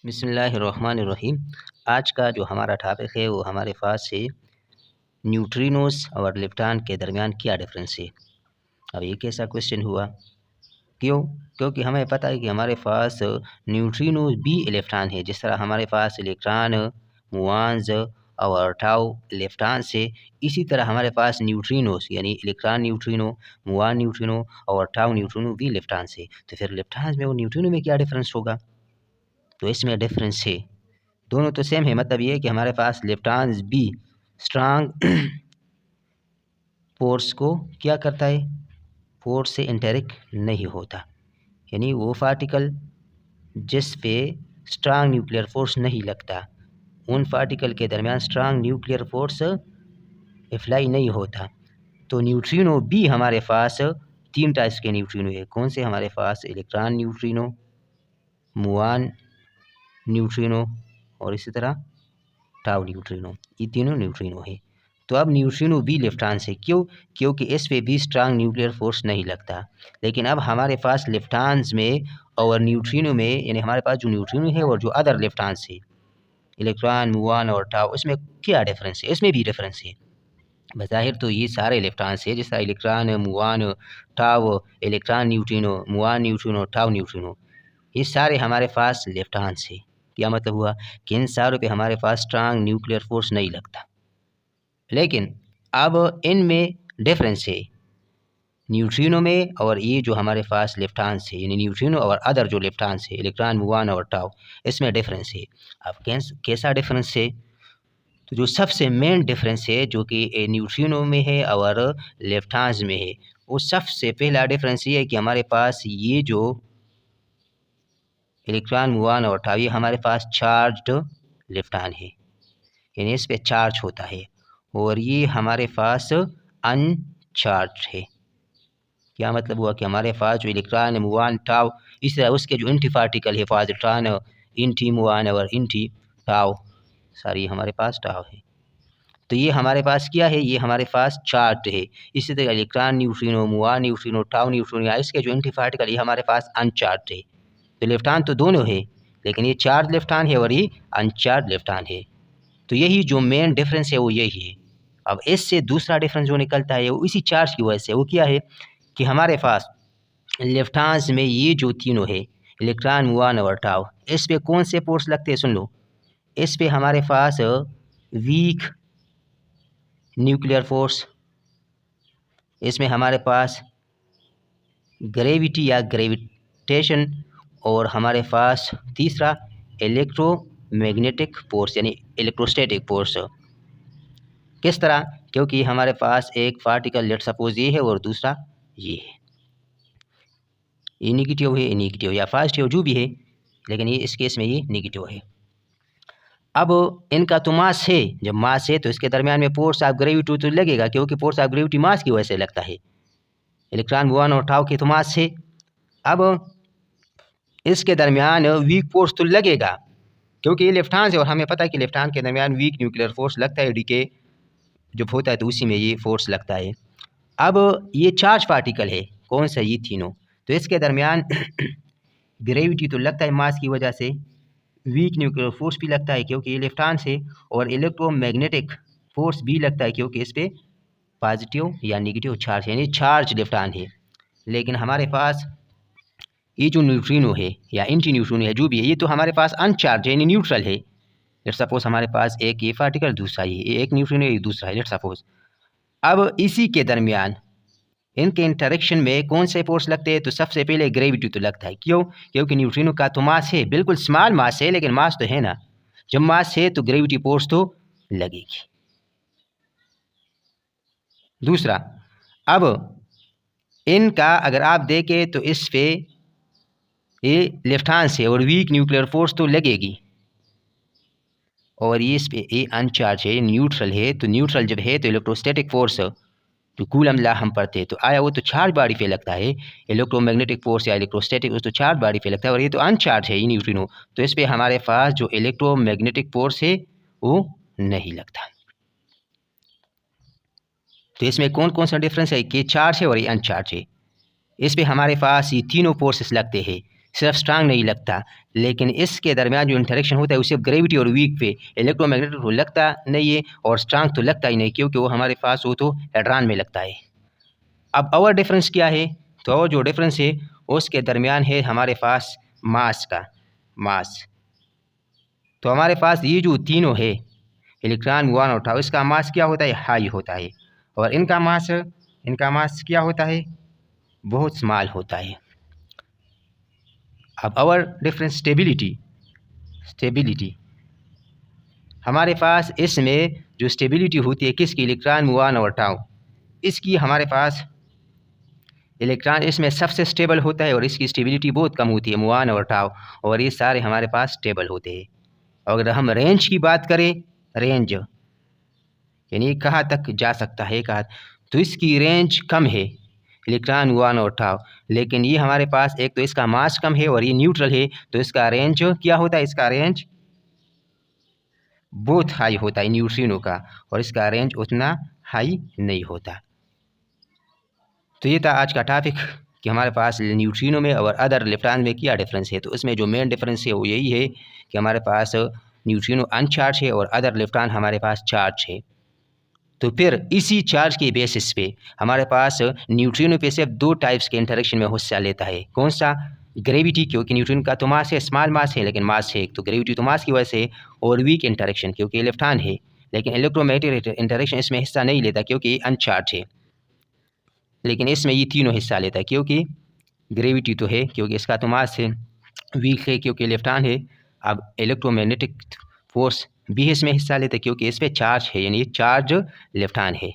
बिस्मिल्लाहिर्रहमानिर्रहीम। आज का जो हमारा टॉपिक है वो हमारे पास है न्यूट्रिनोस और लेप्टॉन के दरमियान क्या डिफरेंस है। अब ये कैसा क्वेश्चन हुआ? क्यों? क्योंकि हमें पता है कि हमारे पास न्यूट्रिनो भी इलेक्ट्रॉन है। जिस तरह हमारे पास इलेक्ट्रॉन मुआन्स और टाउ इलेक्ट्रॉन से, इसी तरह हमारे पास न्यूट्रिनोस यानी इलेक्ट्रॉन न्यूट्रिनो, मुआन न्यूट्रिनो और टाउ न्यूट्रिनो भी इलेक्ट्रॉन से। तो फिर इलेक्ट्रॉन में और न्यूट्रिनो में क्या डिफरेंस होगा? तो इसमें डिफरेंस है, दोनों तो सेम है। मतलब ये है कि हमारे पास इलेक्ट्रॉन्स भी स्ट्रांग फोर्स को क्या करता है, फोर्स से इंटरेक्ट नहीं होता। यानी वो पार्टिकल जिस पे स्ट्रांग न्यूक्लियर फोर्स नहीं लगता, उन पार्टिकल के दरमियान स्ट्रांग न्यूक्लियर फोर्स अप्लाई नहीं होता। तो न्यूट्रिनो भी हमारे पास तीन टाइप्स के न्यूट्रिनो है। कौन से? हमारे पास इलेक्ट्रॉन न्यूट्रिनो, मुआन न्यूट्रिनो और इसी तरह टाउ न्यूट्रिनो। ये तीनों न्यूट्रिनो है। तो अब न्यूट्रिनो भी लेफ्टॉन से, क्यों? क्योंकि इस पे भी स्ट्रांग न्यूक्लियर फोर्स नहीं लगता। लेकिन अब हमारे पास लेफ्टॉन्स में और न्यूट्रिनो में, यानी हमारे पास जो न्यूट्रिनो है और जो अदर लेफ्टॉन्स है, इलेक्ट्रॉन, मुआन और टाउ, इसमें क्या डिफरेंस है? इसमें भी डिफरेंस है। बज़ाहिर तो ये सारे इलेक्ट्रॉन्स है, जैसा electron, Muan, tau, electron neutrino, Muan neutrino, tau neutrino, ये सारे हमारे पास लेफ्टॉन्स है। क्या मतलब हुआ कि इन सारों पे हमारे पास स्ट्रांग न्यूक्लियर फोर्स नहीं लगता। लेकिन अब इनमें डिफरेंस है, न्यूट्रिनो में और ये जो हमारे पास लेफ्टॉन्स है, यानी न्यूट्रिनो और अदर जो लेफ्टॉन्स है, इलेक्ट्रॉन, मुआन और टाउ, इसमें डिफरेंस है। अब कैसा डिफरेंस है? तो जो सबसे मेन डिफरेंस है, जो कि न्यूट्रिनो में है और लेफ्टॉन्स में है, वो सबसे पहला डिफरेंस ये है कि हमारे पास ये जो इलेक्ट्रॉन, मुआन और टाउ, ये हमारे पास चार्ज्ड लेफ्टॉन है, यानी इस पे चार्ज होता है, और ये हमारे पास अनचार्ज है। क्या मतलब हुआ कि हमारे पास जो इलेक्ट्रॉन, मुआन, टाउ, इस तरह उसके जो इंटी पार्टिकल है, पॉजिट्रॉन, इंटी मुआन और इंटी टाउ, सारी हमारे पास टाउ है। तो ये हमारे पास क्या है? ये हमारे पास चार्ज है। इसी तरह electron neutrino, Muan neutrino, tau neutrino, या इसके जो इंटी पार्टिकल, ये हमारे पास अनचार्ज है। तो लेफ्टॉन तो दोनों है, लेकिन ये चार्ज लेफ्टॉन है और ये अनचार्ज लेफ्टॉन है। तो यही जो मेन डिफरेंस है वो यही है। अब इससे दूसरा डिफरेंस जो निकलता है वो इसी चार्ज की वजह से, वो क्या है कि हमारे पास लेफ्टॉन्स में ये जो तीनों है, इलेक्ट्रॉन, मुआन और टाउ, इस पे कौन से फोर्स लगते हैं? सुन लो, इस पे हमारे पास वीक न्यूक्लियर फोर्स, इसमें हमारे पास ग्रेविटी या ग्रेविटेशन, और हमारे पास तीसरा इलेक्ट्रोमैग्नेटिक फोर्स यानी इलेक्ट्रोस्टैटिक फोर्स। किस तरह? क्योंकि हमारे पास एक पार्टिकल, लेट सपोज ये है और दूसरा ये है, ये निगेटिव है, ये निगेटिव या पॉजिटिव जो भी है, लेकिन ये इस केस में ये निगेटिव है। अब इनका तो मास है, जब मास है तो इसके दरमियान में फोर्स ऑफ ग्रेविटी तो लगेगा, क्योंकि फोर्स ऑफ ग्रेविटी मास की वजह से लगता है। इलेक्ट्रॉन, मुआन और टाउ की तो मास है। अब इसके दरमियान वीक फोर्स तो लगेगा, क्योंकि ये लेफ्टॉन है और हमें पता है कि लेफ्टॉन के दरमियान वीक न्यूक्लियर फोर्स लगता है, डीके जब होता है तो उसी में ये फोर्स लगता है। अब ये चार्ज पार्टिकल है, कौन सा? ये तीनों। तो इसके दरमियान ग्रेविटी तो लगता है मास की वजह से, वीक न्यूक्लियर फोर्स भी लगता है क्योंकि ये लेफ्टॉन से, और इलेक्ट्रोमैग्नेटिक फोर्स भी लगता है क्योंकि इस पर पॉजिटिव या नेगेटिव चार्ज, यानी चार्ज लेफ्टॉन है। लेकिन हमारे पास ये जो न्यूट्रिनो है या एंटी न्यूट्रिनो है, जो भी है, ये तो हमारे पास अनचार्ज है, यानी न्यूट्रल है। लेट सपोज हमारे पास एक ये पार्टिकल, दूसरा ये एक न्यूट्रिनो, एक दूसरा है, लेट सपोज। अब इसी के दरमियान इनके इंटरेक्शन में कौन से फोर्स लगते हैं? तो सबसे पहले ग्रेविटी तो लगता है। क्यों? क्योंकि न्यूट्रिनो का तो मास है, बिल्कुल स्मॉल मास है, लेकिन मास तो है ना। जब मास है तो ग्रेविटी फोर्स तो लगेगी। दूसरा, अब इनका अगर आप देखें तो इस पे ये लेफ्टॉन से और वीक न्यूक्लियर फोर्स तो लगेगी, और ये इस पे ये अनचार्ज है, न्यूट्रल है। तो न्यूट्रल जब है तो इलेक्ट्रोस्टैटिक फोर्स जो कूलम लॉ हम पढ़ते हैं, तो आया वो तो चार्ज बॉडी पे लगता है। इलेक्ट्रोमैग्नेटिक फोर्स या इलेक्ट्रोस्टैटिक फोर्स तो चार्ज बॉडी पे लगता है, और ये तो अनचार्ज है, ये न्यूट्रिनो। तो इस पे हमारे पास जो इलेक्ट्रोमैग्नेटिक फोर्स है वो नहीं लगता। तो इसमें कौन कौन सा डिफरेंस है कि चार्ज है और ये अनचार्ज है। इस पे हमारे पास ये तीनों फोर्सेस लगते हैं, सिर्फ स्ट्रांग नहीं लगता, लेकिन इसके दरमियान जो इंटरेक्शन होता है उसे ग्रेविटी और वीक पे इलेक्ट्रोमैग्नेटिक तो लगता नहीं है और स्ट्रांग तो लगता ही नहीं, क्योंकि वो हमारे पास वो तो हेड्रॉन में लगता है। अब और डिफरेंस क्या है? तो और जो डिफरेंस है उसके दरमियान है हमारे पास मास का, मास। तो हमारे पास ये जो तीनों है इलेक्ट्रॉन, मुऑन और टाउ, इसका मास क्या होता है? हाई होता है, और इनका मास क्या होता है? बहुत स्मॉल होता है। अब और डिफरेंस स्टेबिलिटी, स्टेबिलिटी हमारे पास इसमें जो स्टेबिलिटी होती है किसकी? इलेक्ट्रॉन, मुऑन और टाउ, इसकी हमारे पास इलेक्ट्रॉन इसमें सबसे स्टेबल होता है और इसकी स्टेबिलिटी बहुत कम होती है, मुऑन और टाउ, और ये सारे हमारे पास स्टेबल होते हैं। अगर हम रेंज की बात करें, रेंज यानी कहाँ तक जा सकता है कहाँ, तो इसकी रेंज कम है इलेक्ट्रॉन, मुऑन और टाउ, लेकिन ये हमारे पास एक तो इसका मास कम है और ये न्यूट्रल है, तो इसका रेंज क्या होता है? इसका रेंज बहुत हाई होता है न्यूट्रिनो का, और इसका रेंज उतना हाई नहीं होता। तो ये था आज का टॉपिक कि हमारे पास न्यूट्रिनो में और अदर इलेक्ट्रॉन में क्या डिफरेंस है। तो इसमें जो मेन डिफरेंस है वो यही है कि हमारे पास न्यूट्रिनो अनचार्ज है और अदर इलेक्ट्रॉन हमारे पास चार्ज है। तो फिर इसी चार्ज के बेसिस पे हमारे पास न्यूट्रिनो पे सिर्फ दो टाइप्स के इंटरेक्शन में हिस्सा लेता है। कौन सा? ग्रेविटी, क्योंकि न्यूट्रिनो का तो मास है, स्मॉल मास है लेकिन मास है, तो ग्रेविटी तो मास की वजह से, और वीक इंटरेक्शन क्योंकि इलेक्ट्रॉन है, लेकिन इलेक्ट्रोमैग्नेटिक इंटरेक्शन इसमें हिस्सा नहीं लेता क्योंकि अनचार्ज है। लेकिन इसमें ये तीनों हिस्सा लेता है क्योंकि ग्रेविटी तो है, क्योंकि इसका तो मास है, वीक है क्योंकि इलेक्ट्रॉन है। अब इलेक्ट्रोमैग्नेटिक फोर्स भी इसमें हिस्सा लेता है क्योंकि इस पर चार्ज है, यानी चार्ज इलेक्ट्रॉन है।